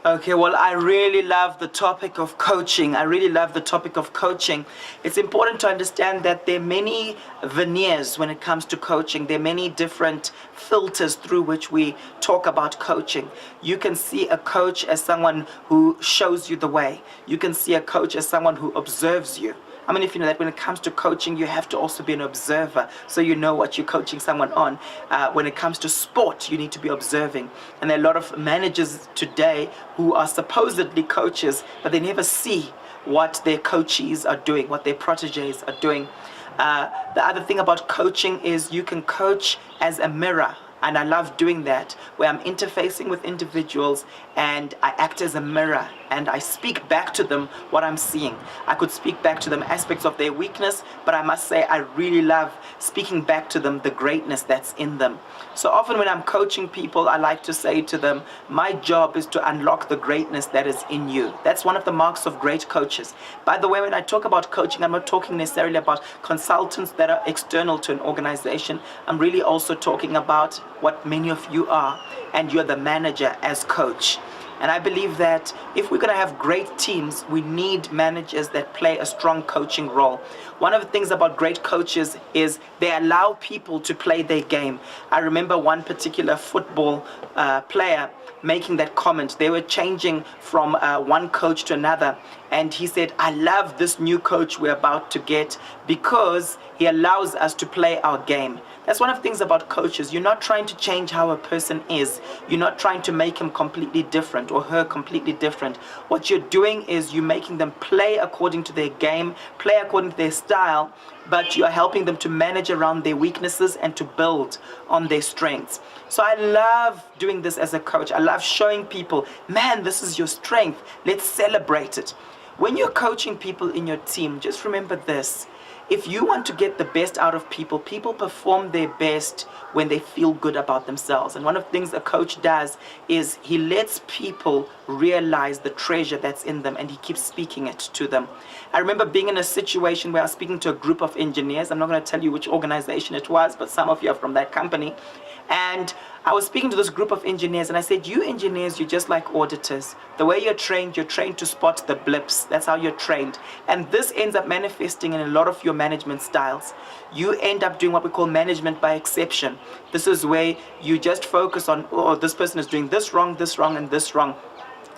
Okay, well, I really love the topic of coaching. I really love the topic of coaching. It's important to understand that there are many veneers when it comes to coaching. There are many different filters through which we talk about coaching. You can see a coach as someone who shows you the way. You can see a coach as someone who observes you. I mean, if you know that when it comes to coaching, you have to also be an observer, so you know what you're coaching someone on. When it comes to sport, you need to be observing. And there are a lot of managers today who are supposedly coaches, but they never see what their coachees are doing, what their proteges are doing. The other thing about coaching is you can coach as a mirror. And I love doing that, where I'm interfacing with individuals and I act as a mirror and I speak back to them what I'm seeing. I could speak back to them aspects of their weakness, but I must say I really love speaking back to them the greatness that's in them. So often when I'm coaching people, I like to say to them, my job is to unlock the greatness that is in you. That's one of the marks of great coaches. By the way, when I talk about coaching, I'm not talking necessarily about consultants that are external to an organization. I'm really also talking about what many of you are, and you're the manager as coach. And I believe that if we're going to have great teams, we need managers that play a strong coaching role. One of the things about great coaches is they allow people to play their game. I remember one particular football player making that comment. They were changing from one coach to another, and he said, I love this new coach we're about to get because he allows us to play our game. That's one of the things about coaches. You're not trying to change how a person is. You're not trying to make him completely different or her completely different. What you're doing is you're making them play according to their game, play according to their style, but you're helping them to manage around their weaknesses and to build on their strengths. So I love doing this as a coach. I love showing people, man, this is your strength. Let's celebrate it. When you're coaching people in your team, just remember this. If you want to get the best out of people, people perform their best when they feel good about themselves. And one of the things a coach does is he lets people realize the treasure that's in them and he keeps speaking it to them. I remember being in a situation where I was speaking to a group of engineers. I'm not going to tell you which organization it was, but some of you are from that company. And I was speaking to this group of engineers and I said, you engineers, you're just like auditors. The way you're trained to spot the blips. That's how you're trained. And this ends up manifesting in a lot of your management styles. You end up doing what we call management by exception. This is where you just focus on, oh, this person is doing this wrong, and this wrong.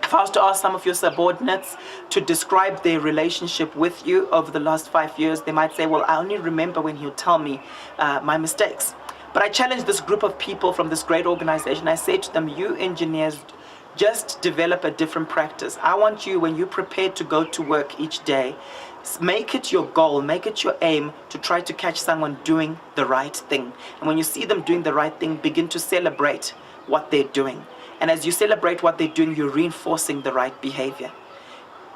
If I was to ask some of your subordinates to describe their relationship with you over the last 5 years, they might say, well, I only remember when he'll tell me my mistakes. But I challenged this group of people from this great organization. I said to them, you engineers, just develop a different practice. I want you, when you're prepared to go to work each day, make it your goal, make it your aim to try to catch someone doing the right thing. And when you see them doing the right thing, begin to celebrate what they're doing. And as you celebrate what they're doing, you're reinforcing the right behavior.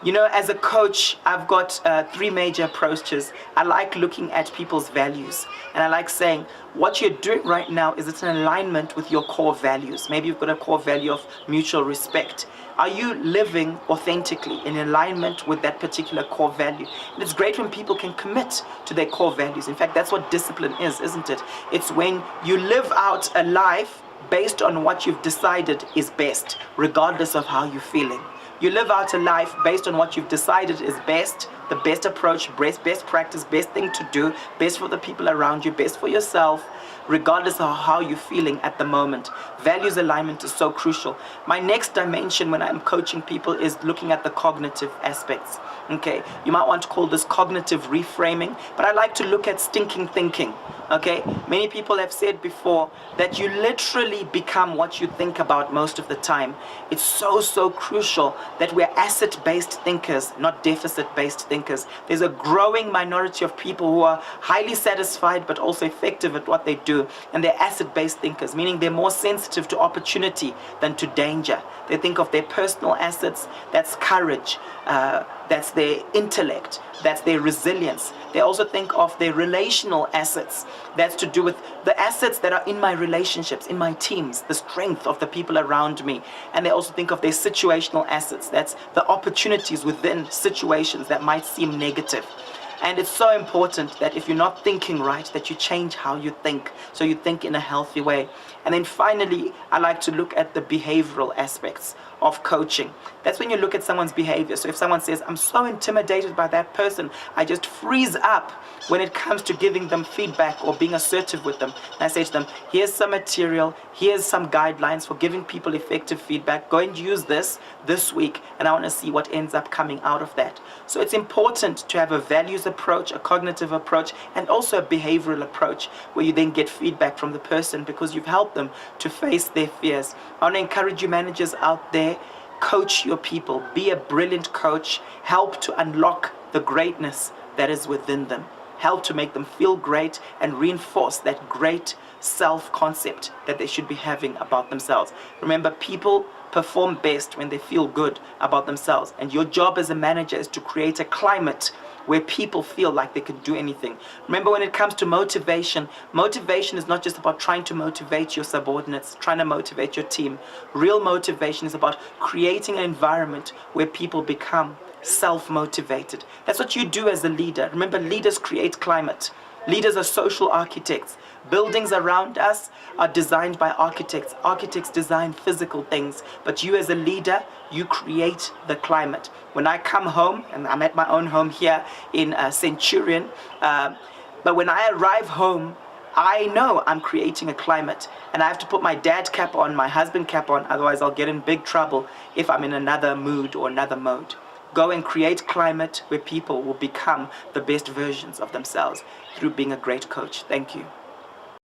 You know, as a coach, I've got 3 major approaches. I like looking at people's values. And I like saying, what you're doing right now is it's in alignment with your core values. Maybe you've got a core value of mutual respect. Are you living authentically in alignment with that particular core value? And it's great when people can commit to their core values. In fact, that's what discipline is, isn't it? It's when you live out a life based on what you've decided is best, regardless of how you're feeling. You live out a life based on what you've decided is best, the best approach, best practice, best thing to do, best for the people around you, best for yourself, regardless of how you're feeling at the moment. Values alignment is so crucial. My next dimension when I'm coaching people is looking at the cognitive aspects. Okay, you might want to call this cognitive reframing, but I like to look at stinking thinking. Okay, many people have said before that you literally become what you think about most of the time. It's so crucial that we're asset-based thinkers, not deficit-based thinkers. There's a growing minority of people who are highly satisfied but also effective at what they do, and they're asset-based thinkers, meaning they're more sensitive to opportunity than to danger. They think of their personal assets, that's courage, that's their intellect, that's their resilience. They also think of their relational assets. That's to do with the assets that are in my relationships, in my teams, the strength of the people around me. And they also think of their situational assets. That's the opportunities within situations that might seem negative. And it's so important that if you're not thinking right, that you change how you think, so you think in a healthy way. And then finally, I like to look at the behavioral aspects of coaching. That's when you look at someone's behavior. So if someone says, I'm so intimidated by that person, I just freeze up when it comes to giving them feedback or being assertive with them. And I say to them, here's some material, here's some guidelines for giving people effective feedback. Go and use this week, and I want to see what ends up coming out of that. So it's important to have a values approach, a cognitive approach, and also a behavioral approach where you then get feedback from the person because you've helped them to face their fears. I want to encourage you managers out there, coach your people, be a brilliant coach, help to unlock the greatness that is within them, help to make them feel great and reinforce that great self-concept that they should be having about themselves. Remember, people perform best when they feel good about themselves, and your job as a manager is to create a climate where people feel like they can do anything. Remember, when it comes to motivation, motivation is not just about trying to motivate your subordinates, trying to motivate your team. Real motivation is about creating an environment where people become self-motivated. That's what you do as a leader. Remember, leaders create climate. Leaders are social architects. Buildings around us are designed by architects. Architects design physical things, but you as a leader, you create the climate. When I come home, and I'm at my own home here in Centurion, but when I arrive home, I know I'm creating a climate, and I have to put my dad cap on, my husband cap on, otherwise I'll get in big trouble if I'm in another mood or another mode. Go and create climate where people will become the best versions of themselves through being a great coach. Thank you.